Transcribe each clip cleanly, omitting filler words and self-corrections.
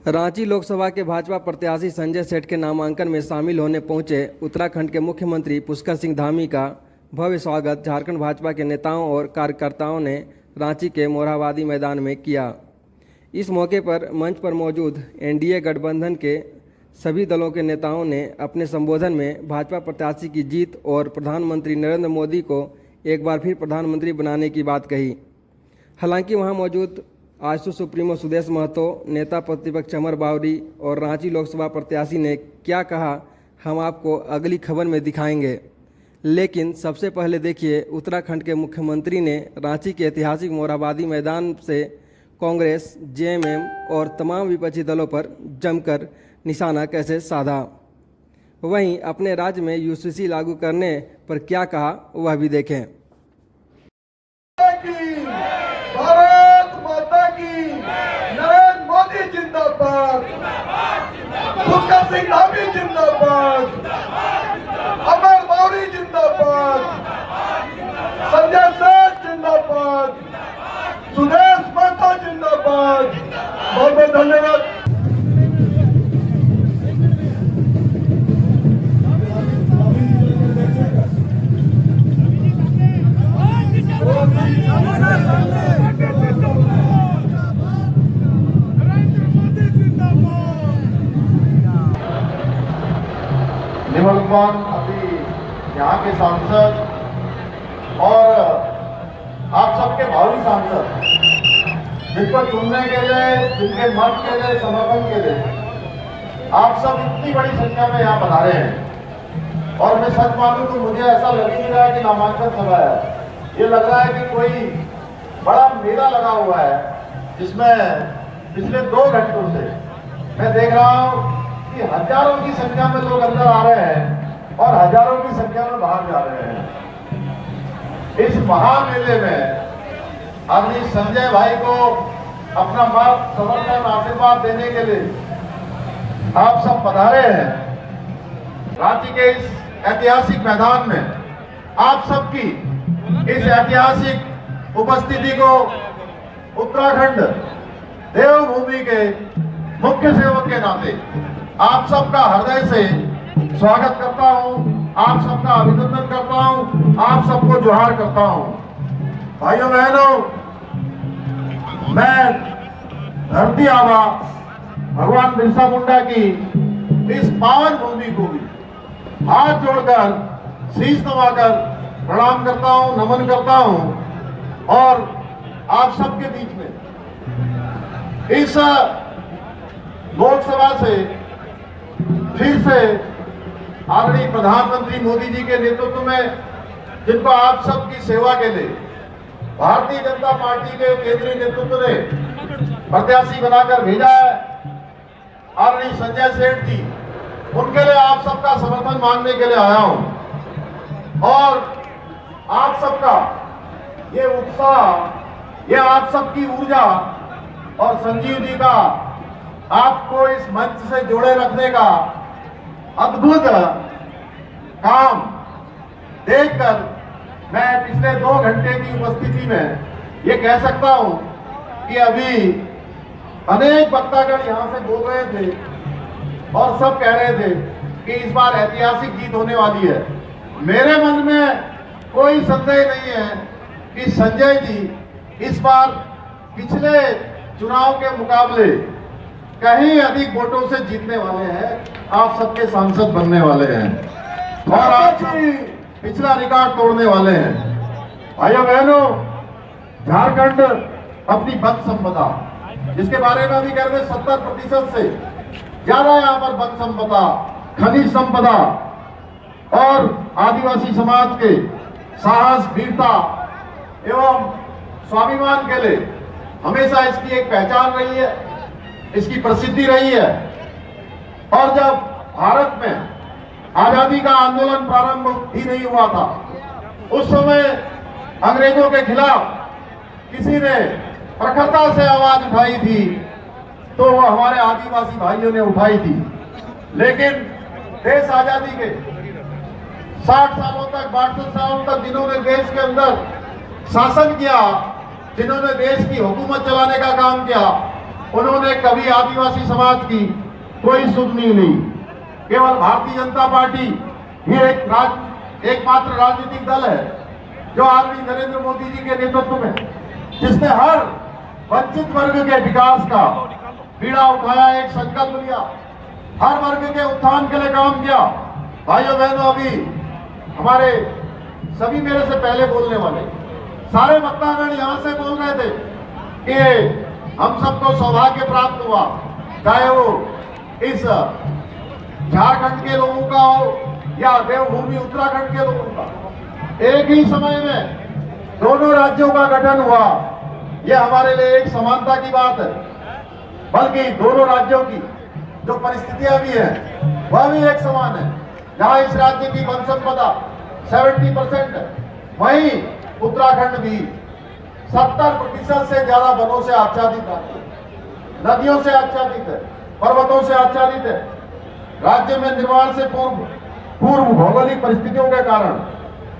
रांची लोकसभा के भाजपा प्रत्याशी संजय सेठ के नामांकन में शामिल होने पहुंचे उत्तराखंड के मुख्यमंत्री पुष्कर सिंह धामी का भव्य स्वागत झारखंड भाजपा के नेताओं और कार्यकर्ताओं ने रांची के मोरहाबादी मैदान में किया। इस मौके पर मंच पर मौजूद एनडीए गठबंधन के सभी दलों के नेताओं ने अपने संबोधन में भाजपा प्रत्याशी की जीत और प्रधानमंत्री नरेंद्र मोदी को एक बार फिर प्रधानमंत्री बनाने की बात कही। हालांकि वहां मौजूद आजसू सुप्रीमो सुदेश महतो, नेता प्रतिपक्ष अमर बावरी और रांची लोकसभा प्रत्याशी ने क्या कहा, हम आपको अगली खबर में दिखाएंगे। लेकिन सबसे पहले देखिए उत्तराखंड के मुख्यमंत्री ने रांची के ऐतिहासिक मोरहाबादी मैदान से कांग्रेस, जेएमएम और तमाम विपक्षी दलों पर जमकर निशाना कैसे साधा। वहीं अपने राज्य में यूसीसी लागू करने पर क्या कहा, वह भी देखें। नरेंद्र मोदी जिंदाबाद, पुष्कर सिंह धामी जिंदाबाद, अमर बावरी जिंदाबाद, संजय सेठ जिंदाबाद, सुदेश महतो जिंदाबाद। बहुत बहुत धन्यवाद। निवर्तमान अभी यहाँ के सांसद और आप सबके भावी सांसद जिनको चुनने के लिए, जिनके मत के लिए, समर्थन के लिए आप सब इतनी बड़ी संख्या में यहाँ पधारे हैं। और मैं सच मानूं तो मुझे ऐसा लग नहीं रहा है कि नामांकन सभा है। ये लग रहा है कि कोई बड़ा मेला लगा हुआ है जिसमें पिछले 2 घंटों से मैं देख रहा हूँ कि हजारों की संख्या में लोग अंदर आ रहे हैं और हजारों की संख्या में बाहर जा रहे हैं। इस महामेले में आदरणीय संजय भाई को अपना मत, समर्थन, आशीर्वाद देने के लिए आप सब पधारे हैं। रांची के इस ऐतिहासिक मैदान में आप सबकी इस ऐतिहासिक उपस्थिति को उत्तराखंड देवभूमि के मुख्य सेवक के नाते आप सबका हृदय से स्वागत करता हूं, आप सबका अभिनंदन करता हूं, आप सबको जोहार करता हूं। भाइयों बहनों, मैं धरती आबा भगवान बिरसा मुंडा की इस पावन भूमि को भी हाथ जोड़कर, शीश नवाकर प्रणाम करता हूं, नमन करता हूं। और आप सबके बीच में इस लोकसभा से फिर से आदरणीय प्रधानमंत्री मोदी जी के नेतृत्व में, जिनको आप सबकी सेवा के लिए भारतीय जनता पार्टी के केंद्रीय नेतृत्व ने प्रत्याशी बनाकर भेजा है, आदरणीय संजय सेठ जी, उनके लिए आप सबका समर्थन मांगने के लिए आया हूं। और आप सबका ये उत्साह, ये आप सबकी ऊर्जा और संजीव जी का आपको इस मंच से जोड़े रखने का अद्भुत काम देखकर मैं पिछले 2 घंटे की उपस्थिति में ये कह सकता हूं कि अभी अनेक वक्तागण यहां से बोल रहे थे और सब कह रहे थे कि इस बार ऐतिहासिक जीत होने वाली है। मेरे मन में कोई संदेह नहीं है कि संजय जी इस बार पिछले चुनाव के मुकाबले कहीं अधिक वोटों से जीतने वाले हैं, आप सबके सांसद बनने वाले हैं और आप पिछला रिकॉर्ड तोड़ने वाले हैं। भाइयों बहनों, झारखंड अपनी वन संपदा, जिसके बारे में अभी कह रहे 70% से ज्यादा यहाँ पर वन संपदा, खनिज संपदा और आदिवासी समाज के साहस, वीरता एवं स्वाभिमान के लिए हमेशा इसकी एक पहचान रही है, इसकी प्रसिद्धि रही है। और जब भारत में आजादी का आंदोलन प्रारंभ ही नहीं हुआ था, उस समय अंग्रेजों के खिलाफ किसी ने प्रखरता से आवाज उठाई थी तो वो हमारे आदिवासी भाइयों ने उठाई थी। लेकिन देश आजादी के 60 सालों तक, 62 सालों तक जिन्होंने देश के अंदर शासन किया, जिन्होंने देश की हुकूमत चलाने का काम किया, उन्होंने कभी आदिवासी समाज की कोई सुध नहीं ली। केवल भारतीय जनता पार्टी ही एकमात्र राजनीतिक दल है जो आदरणीय नरेंद्र मोदी जी के नेतृत्व में, जिसने हर वंचित वर्ग के विकास का बीड़ा उठाया, एक संकल्प लिया, हर वर्ग के उत्थान के लिए काम किया। भाइयों बहनों, अभी हमारे सभी मेरे से पहले बोलने वाले सारे वक्तागण यहाँ से बोल रहे थे कि हम सबको सौभाग्य प्राप्त हुआ, चाहे वो इस झारखंड के लोगों का हो या देवभूमि उत्तराखंड के लोगों का। एक ही समय में दोनों राज्यों का गठन हुआ, यह हमारे लिए एक समानता की बात है। बल्कि दोनों राज्यों की जो परिस्थितियां भी हैं वह भी एक समान है। जहां इस राज्य की वन संपदा 70% है, वहीं उत्तराखंड भी 70% से ज्यादा वनों से आच्छादित है, नदियों से आच्छादित है, पर्वतों से आच्छादित है। राज्य में निर्माण से पूर्व भौगोलिक परिस्थितियों के कारण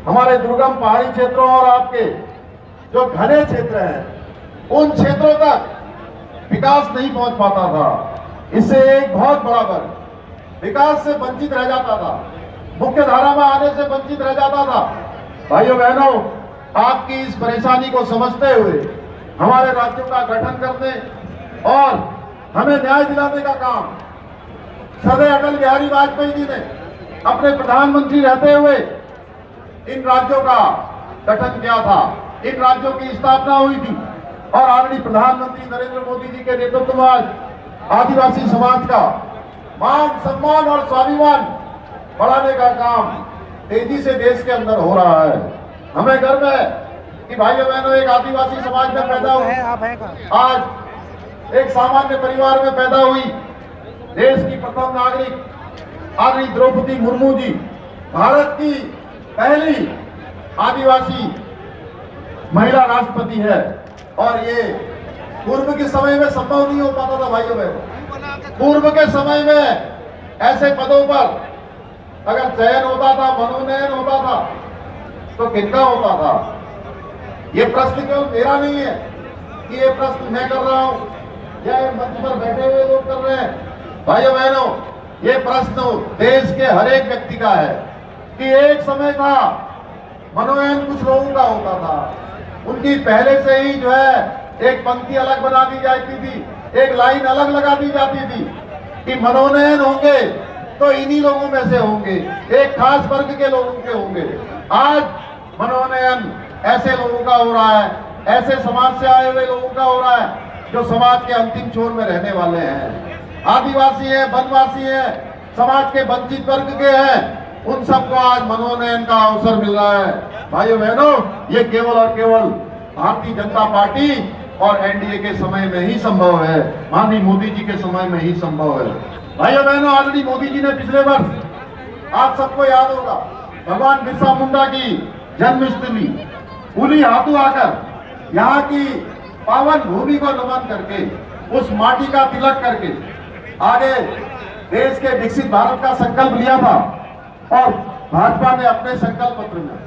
हमारे दुर्गम पहाड़ी क्षेत्रों और आपके जो घने क्षेत्र हैं उन क्षेत्रों तक विकास नहीं पहुंच पाता था। इससे एक बहुत बड़ा वर्ग विकास से वंचित रह जाता था, मुख्य धारा में आने से वंचित रह जाता था। भाइयों बहनों, आपकी इस परेशानी को समझते हुए हमारे राज्यों का गठन करने और हमें न्याय दिलाने का काम सरदार अटल बिहारी वाजपेयी जी ने अपने प्रधानमंत्री रहते हुए इन राज्यों का गठन किया था, इन राज्यों की स्थापना हुई थी। और आदरणीय प्रधानमंत्री नरेंद्र मोदी जी के नेतृत्व में आज आदिवासी समाज का मान सम्मान और स्वाभिमान बढ़ाने का काम तेजी से देश के अंदर हो रहा है। हमें गर्व है कि भाइयों बहनों, एक आदिवासी समाज में पैदा हुई, आज एक सामान्य परिवार में पैदा हुई देश की प्रथम नागरिक आदरणीय द्रौपदी मुर्मू जी भारत की पहली आदिवासी महिला राष्ट्रपति है। और ये पूर्व के समय में संभव नहीं हो पाता था। भाइयों बहनों, पूर्व के समय में ऐसे पदों पर अगर चयन होता था, मनोनयन होता था, तो किनका होता था? ये प्रश्न केवल मेरा नहीं है कि ये प्रश्न मैं कर रहा हूं या मंच पर बैठे हुए लोग कर रहे हैं। भाइयों बहनों, ये प्रश्न देश के हर एक व्यक्ति का है कि एक समय था मनोनयन कुछ लोगों का होता था, उनकी पहले से ही जो है एक पंक्ति अलग बना दी जाती थी, एक लाइन अलग लगा दी जाती थी कि मनोनयन होंगे तो इन्हीं लोगों में से होंगे, एक खास वर्ग के लोगों के होंगे। आज मनोनयन ऐसे लोगों का हो रहा है, ऐसे समाज से आए हुए लोगों का हो रहा है जो समाज के अंतिम छोर में रहने वाले हैं, आदिवासी हैं, वनवासी हैं, समाज के वंचित वर्ग के हैं, उन सबको आज मनोनयन का अवसर मिल रहा है। भाइयों बहनों, ये केवल और केवल भारतीय जनता पार्टी और एनडीए के समय में ही संभव है, माननीय मोदी जी के समय में ही संभव है। भाइयों बहनों, आदरणीय मोदी जी ने पिछले वर्ष, आप सबको याद होगा, भगवान बिरसा मुंडा की जन्मस्थली उली हाथों आकर यहाँ की पावन भूमि को नमन करके, उस माटी का तिलक करके आगे देश के विकसित भारत का संकल्प लिया था। और भाजपा ने अपने संकल्प पत्र में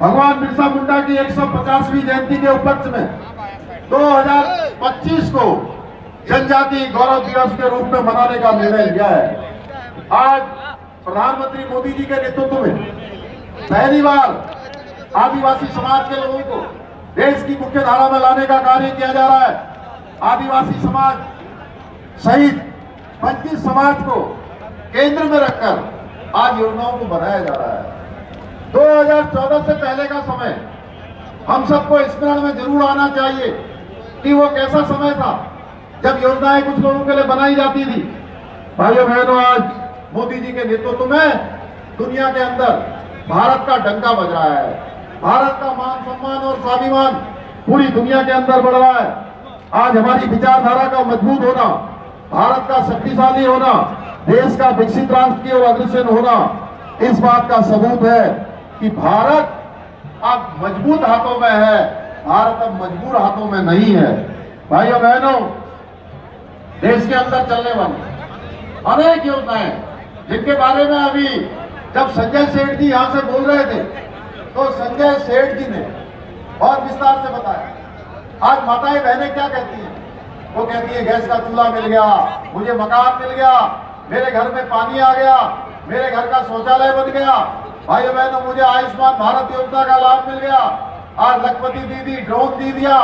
भगवान बिरसा मुंडा की 150वीं जयंती के उपलक्ष्य में 2025 को जनजाति गौरव दिवस के रूप में मनाने का निर्णय लिया है। आज प्रधानमंत्री मोदी जी के नेतृत्व में पहली बार आदिवासी समाज के लोगों को देश की मुख्य धारा में लाने का कार्य किया जा रहा है। आदिवासी समाज सहित वंचित समाज को केंद्र में रखकर आज योजनाओं को बनाया जा रहा है। 2014 से पहले का समय हम सबको स्मरण में जरूर आना चाहिए कि वो कैसा समय था जब योजनाएं कुछ लोगों के लिए बनाई जाती थी। भाइयों बहनों, आज मोदी जी के नेतृत्व में दुनिया के अंदर भारत का डंका बज रहा है, भारत का मान सम्मान और स्वाभिमान पूरी दुनिया के अंदर बढ़ रहा है। आज हमारी विचारधारा का मजबूत होना, भारत का शक्तिशाली होना, देश का विकसित राष्ट्र की ओर अग्रसर होना, इस बात का सबूत है कि भारत अब मजबूत हाथों में है, भारत अब मजबूर हाथों में नहीं है। भाइयों बहनों, देश के अंदर चलने वाली अनेक योजनाएं जिनके बारे में अभी जब संजय सेठ जी यहां से बोल रहे थे तो संजय सेठ जी ने बहुत विस्तार से बताया। आज माताएं बहनें क्या कहती हैं वो कहती है गैस का चूल्हा मिल गया, मुझे मकान मिल गया, मेरे घर में पानी आ गया, मेरे घर का शौचालय बन गया, भाइयों बहनों मुझे आयुष्मान भारत योजना का लाभ मिल गया, आज लखपति दीदी ड्रोन दी दिया,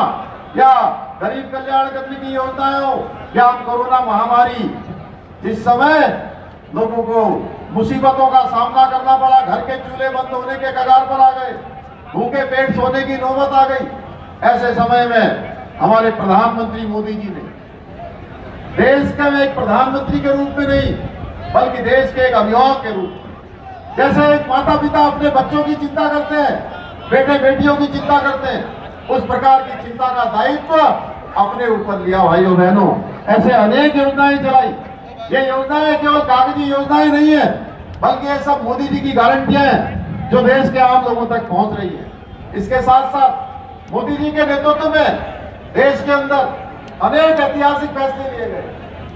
या गरीब कल्याण करने की योजनाएं हो, या हम कोरोना महामारी जिस समय लोगों को मुसीबतों का सामना करना पड़ा, घर के चूल्हे बंद होने के कगार पर आ गए, भूखे पेट सोने की नौबत आ गई, ऐसे समय में हमारे प्रधानमंत्री मोदी जी ने देश के एक प्रधानमंत्री के रूप में नहीं बल्कि देश के एक अभिभावक के रूप में, जैसे एक माता पिता अपने बच्चों की चिंता करते हैं, बेटे बेटियों की चिंता करते हैं, उस प्रकार की चिंता का दायित्व अपने ऊपर लिया। भाइयों बहनों, ऐसे अनेक योजनाएं चलाई। ये योजनाएं केवल कागजी योजनाएं नहीं है, बल्कि ये सब मोदी जी की गारंटियां हैं जो देश के आम लोगों तक पहुंच रही है। इसके साथ साथ मोदी जी के नेतृत्व में देश के अंदर अनेक ऐतिहासिक फैसले लिए गए,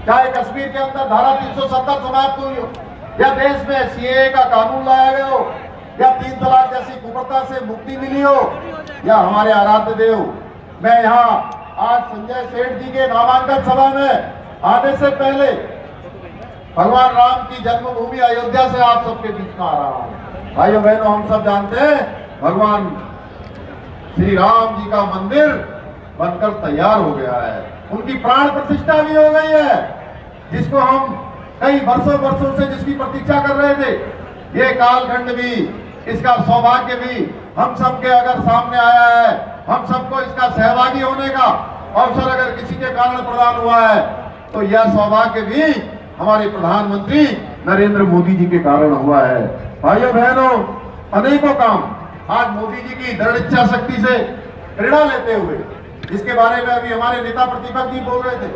चाहे कश्मीर के अंदर धारा 370 समाप्त हुई हो, या देश में सीएए का कानून लाया गया हो, या 3 तलाक जैसी कुप्रथा से मुक्ति मिली हो, या हमारे आराध्य देव, मैं यहाँ आज संजय सेठ जी के नामांकन सभा में आने से पहले भगवान राम की जन्मभूमि अयोध्या से आप सबके बीच में आ रहा हूं। भाइयों बहनों, हम सब जानते हैं भगवान श्री राम जी का मंदिर बनकर तैयार हो गया है, उनकी प्राण प्रतिष्ठा भी हो गई है, जिसको हम कई वर्षों से जिसकी प्रतीक्षा कर रहे थे। ये कालखंड भी, इसका सौभाग्य भी हम सबके अगर सामने आया है, हम सबको इसका सहभागी होने का अवसर अगर किसी के कारण प्रदान हुआ है, तो यह सौभाग्य भी हमारे प्रधानमंत्री नरेंद्र मोदी जी के कारण हुआ है। भाइयों बहनों, अनेकों काम आज मोदी जी की दृढ़ इच्छा शक्ति से प्रेरणा लेते हुए, जिसके बारे में अभी हमारे नेता प्रतिपक्ष जी बोल रहे थे,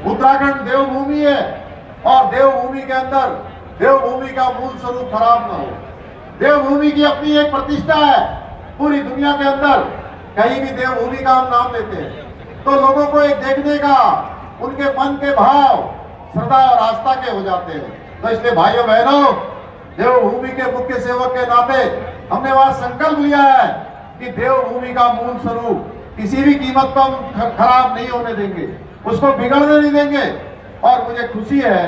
उत्तराखंड देवभूमि है और देवभूमि के अंदर देवभूमि का मूल स्वरूप खराब ना हो। देवभूमि की अपनी एक प्रतिष्ठा है, पूरी दुनिया के अंदर कहीं भी देवभूमि का हम नाम लेते हैं तो लोगों को एक देखने का, उनके मन के भाव श्रद्धा और आस्था के हो जाते हैं। तो इसलिए भाइयों बहनों, देवभूमि के मुख्य सेवक के नाते हमने वहां संकल्प लिया है कि देवभूमि का मूल स्वरूप किसी भी कीमत पर हम खराब नहीं होने देंगे, उसको बिगड़ने नहीं देंगे। और मुझे खुशी है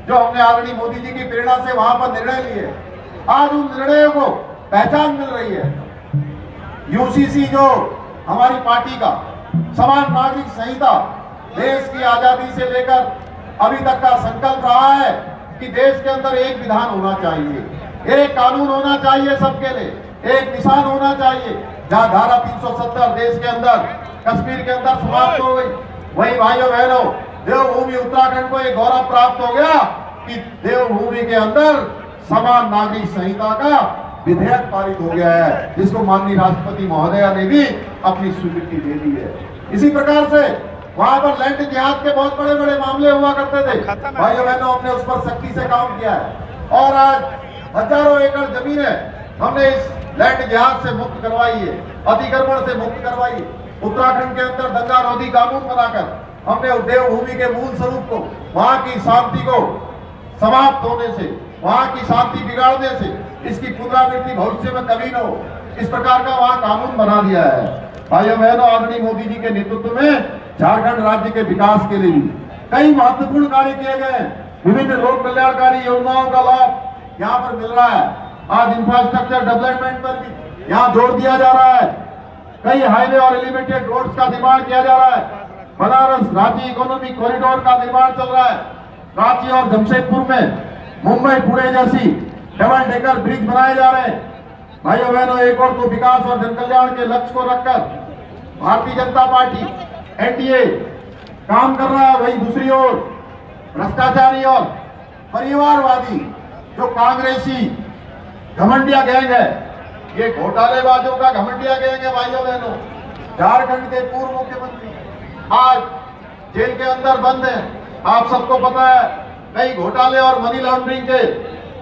जो हमने आदरणीय मोदी जी की प्रेरणा से वहां पर निर्णय लिए, आज उन निर्णयों को पहचान मिल रही है। यूसीसी जो हमारी पार्टी का समान नागरिक संहिता देश की आजादी से लेकर अभी तक का संकल्प रहा है कि देश के अंदर एक विधान होना चाहिए, एक कानून होना चाहिए सबके लिए, एक निशान होना चाहिए। जहां धारा 370 देश के अंदर कश्मीर के अंदर समाप्त हो गई, वही भाइयों बहनों देवभूमि उत्तराखंड को एक गौरव प्राप्त हो गया कि देवभूमि के अंदर समान नागरिक संहिता का विधेयक पारित हो गया है, जिसको माननीय राष्ट्रपति महोदया ने भी अपनी स्वीकृति दे दी है। इसी प्रकार से वहां पर लैंड जिहाद के बहुत बड़े बड़े मामले हुआ करते थे, भाइयों बहनों हमने उस पर सख्ती से काम किया है और आज हजारों एकड़ जमीनें हमने इस लैंड जिहाद से मुक्त करवाई है, अतिक्रमण से मुक्त करवाई है। उत्तराखंड के अंदर दंगा रोधी कानून बनाकर हमने देवभूमि के मूल स्वरूप को, वहां की शांति को समाप्त होने से, वहां की शांति बिगाड़ने से, इसकी पुनरावृत्ति भविष्य में कभी न हो, इस प्रकार का वहां कानून बना दिया है। भाइयों बहनों, आदरणीय मोदी जी के नेतृत्व में झारखंड राज्य के विकास के लिए भी कई महत्वपूर्ण कार्य किए गए हैं। विभिन्न लोक कल्याणकारी योजनाओं का लाभ यहाँ पर मिल रहा है। आज इंफ्रास्ट्रक्चर डेवलपमेंट पर भी यहाँ जोर दिया जा रहा है। कई हाईवे और एलिवेटेड रोड्स का निर्माण किया जा रहा है। बनारस रांची इकोनॉमिक कॉरिडोर का निर्माण चल रहा है। रांची और जमशेदपुर में मुंबई पुणे जैसी डबल डेकर ब्रिज बनाए जा रहे हैं। भाइयों बहनों, एक और तो विकास और जन कल्याण के लक्ष्य को रखकर भारतीय जनता पार्टी एनडीए काम कर रहा है, वही दूसरी ओर भ्रष्टाचारी और परिवारवादी जो कांग्रेसी घमंडिया गैंग है, ये घोटालेबाजों का घमंडिया गैंग है। भाइयों बहनों, झारखंड के पूर्व मुख्यमंत्री आज जेल के अंदर बंद हैं। आप सबको पता है कई घोटाले और मनी लॉन्ड्रिंग के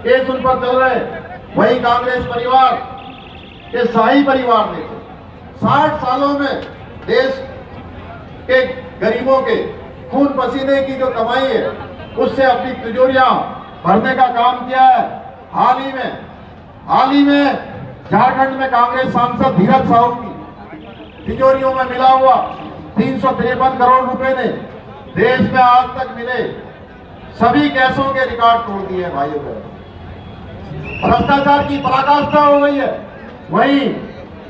केस उन पर चल रहे हैं। वही कांग्रेस परिवार के शाही परिवार ने 60 सालों में देश के गरीबों के खून पसीने की जो कमाई है उससे अपनी तिजोरियां भरने का काम किया है। हाल ही में झारखंड में कांग्रेस सांसद धीरज साहू की तिजोरियों में मिला हुआ 353 करोड़ रुपए ने देश में आज तक मिले सभी केसों के रिकॉर्ड तोड़ दिए हैं भाइयों बहनों। भ्रष्टाचार की पराकाष्ठा हो गई है। वहीं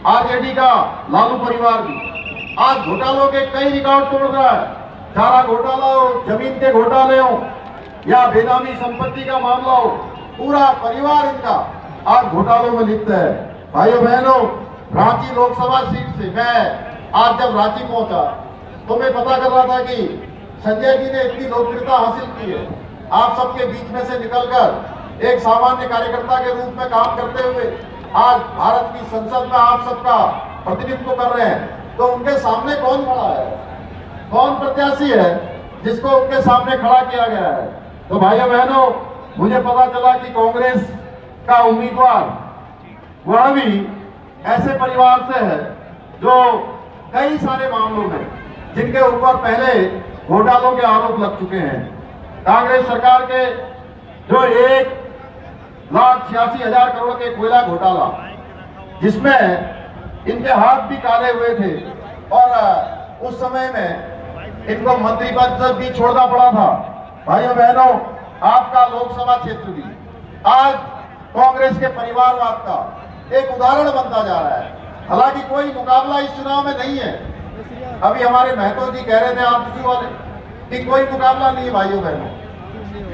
आरजेडी का लालू परिवार भी आज घोटालों के कई रिकॉर्ड तोड़ रहा है। चारा घोटाला हो, जमीन के घोटाले हो या बेनामी संपत्ति का मामला हो, पूरा परिवार इनका आज घोटालों में लिप्त है। भाइयों बहनों, रांची लोकसभा सीट से मैं आज जब रांची पहुंचा तो मैं पता कर रहा था कि संजय जी ने इतनी लोकप्रियता हासिल की है, आप सबके बीच में से निकलकर एक सामान्य कार्यकर्ता के रूप में काम करते हुए आज भारत की संसद में आप सबका प्रतिनिधित्व कर रहे हैं। तो उनके सामने कौन खड़ा है, कौन प्रत्याशी है जिसको उनके सामने खड़ा किया गया है? तो भाइयों बहनों, मुझे पता चला कि कांग्रेस का उम्मीदवार वह भी ऐसे परिवार से है जो कई सारे मामलों में जिनके ऊपर पहले घोटालों के आरोप लग चुके हैं। कांग्रेस सरकार के जो 1,86,000 करोड़ के कोयला घोटाला, जिसमें इनके हाथ भी काले हुए थे और उस समय में इनको मंत्री पद भी छोड़ना पड़ा था। भाइयों बहनों, आपका लोकसभा क्षेत्र भी आज कांग्रेस के परिवारवाद का एक उदाहरण बनता जा रहा है। हालांकि कोई मुकाबला इस चुनाव में नहीं है। अभी हमारे महतो जी कह रहे थे आपसी वाले कि कोई मुकाबला नहीं है भाइयों बहनों,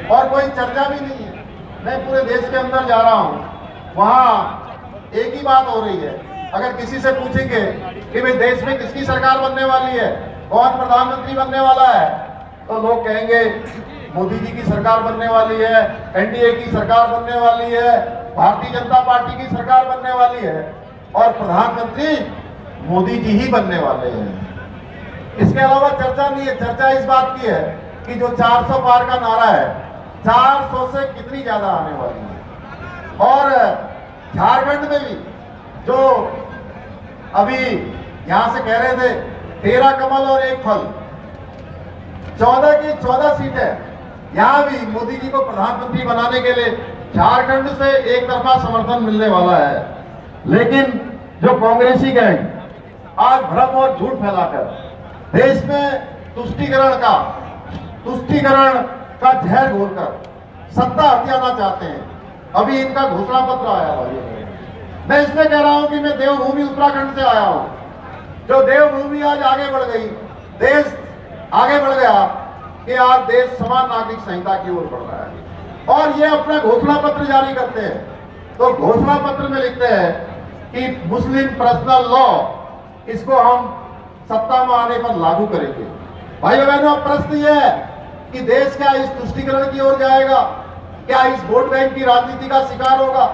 और कोई चर्चा भी नहीं है। मैं पूरे देश के अंदर जा रहा हूं, वहां एक ही बात हो रही है। अगर किसी से पूछेंगे कि भाई देश में किसकी सरकार बनने वाली है, कौन प्रधानमंत्री बनने वाला है, तो लोग कहेंगे मोदी जी की सरकार बनने वाली है, एनडीए की सरकार बनने वाली है, भारतीय जनता पार्टी की सरकार बनने वाली है और प्रधानमंत्री मोदी जी ही बनने वाले हैं। इसके अलावा चर्चा नहीं है। चर्चा इस बात की है कि जो 400 पार का नारा है, 400 से कितनी ज्यादा आने वाली है। और झारखंड में भी जो अभी यहां से कह रहे थे 13 कमल और 1 फल, 14 की 14 सीटें, यहां भी मोदी जी को प्रधानमंत्री बनाने के लिए झारखंड से एक तरफा समर्थन मिलने वाला है। लेकिन जो कांग्रेसी गैंग आज भ्रम और झूठ फैलाकर देश में तुष्टीकरण का जहर घोलकर सत्ता हथियाना चाहते हैं। अभी इनका घोषणा पत्र आया है। मैं इसलिए कह रहा हूं कि मैं देवभूमि उत्तराखंड से आया हूं। जो देवभूमि आज आगे बढ़ गई, देश आगे बढ़ गया कि आज देश समान नागरिक संहिता की ओर बढ़ रहा है और ये अपना घोषणा पत्र जारी करते हैं। तो घोषणा पत्र में लिखते हैं कि मुस्लिम पर्सनल लॉ, इसको हम सत्ता में आने पर लागू करेंगे। भाइयों बहनों, प्रश्न यह है कि देश क्या इस तुष्टीकरण की ओर जाएगा, क्या इस वोट बैंक की राजनीति का शिकार होगा,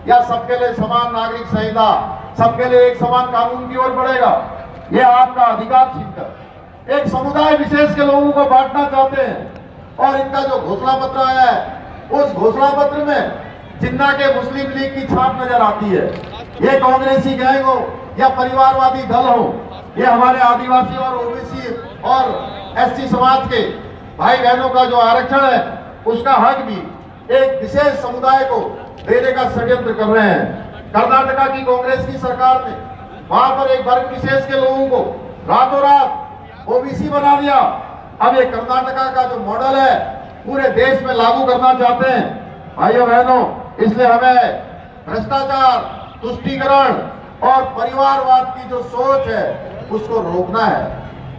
या सबके लिए समान नागरिक संहिता, सबके लिए एक समान कानून की ओर बढ़ेगा? यह आपका अधिकार छीनकर एक समुदाय विशेष के लोगों को बांटना चाहते हैं। और इनका जो घोषणा पत्र आया है, उस घोषणा पत्र में जिन्ना के मुस्लिम लीग की छाप नजर आती है। ये कांग्रेसी गैंग हो या परिवारवादी दल हो, ये हमारे आदिवासी और ओबीसी और एससी समाज के भाई बहनों का जो आरक्षण है, उसका हक भी एक विशेष समुदाय को देने का षड्यंत्र कर रहे हैं। कर्नाटका की कांग्रेस की सरकार ने वहां पर एक वर्ग विशेष के लोगों को रातों रात ओबीसी बना दिया। अब ये कर्नाटका का जो मॉडल है पूरे देश में लागू करना चाहते हैं। भाइयों बहनों, इसलिए हमें भ्रष्टाचार, तुष्टीकरण और परिवारवाद की जो सोच है उसको रोकना है।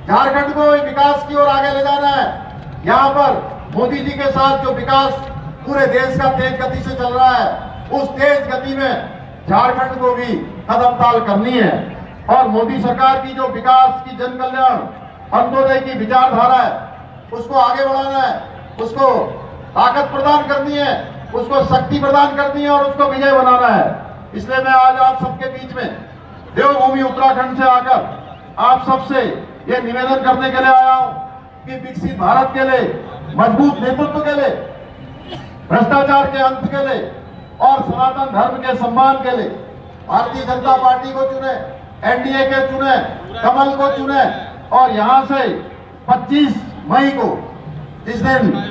झारखंड को विकास की ओर आगे ले जाना है। यहाँ पर मोदी जी के साथ जो विकास पूरे देश का तेज गति से चल रहा है, उस तेज गति में झारखंड को भी कदम ताल करनी है। और मोदी सरकार की जो विकास की, जन कल्याण, अंत्योदय की विचारधारा है, उसको आगे बढ़ाना है, उसको ताकत प्रदान करनी है, उसको शक्ति प्रदान करनी है और उसको विजय बनाना है। इसलिए मैं आज आप सबके बीच में देवभूमि उत्तराखंड से आकर आप सबसे ये निवेदन करने के लिए आया हूं कि विकसित भारत के लिए, मजबूत नेतृत्व के लिए, भ्रष्टाचार के अंत के लिए और सनातन धर्म के सम्मान के लिए भारतीय जनता पार्टी को चुने, एनडीए के चुने, कमल को चुने और यहां से 25 मई को जिस दिन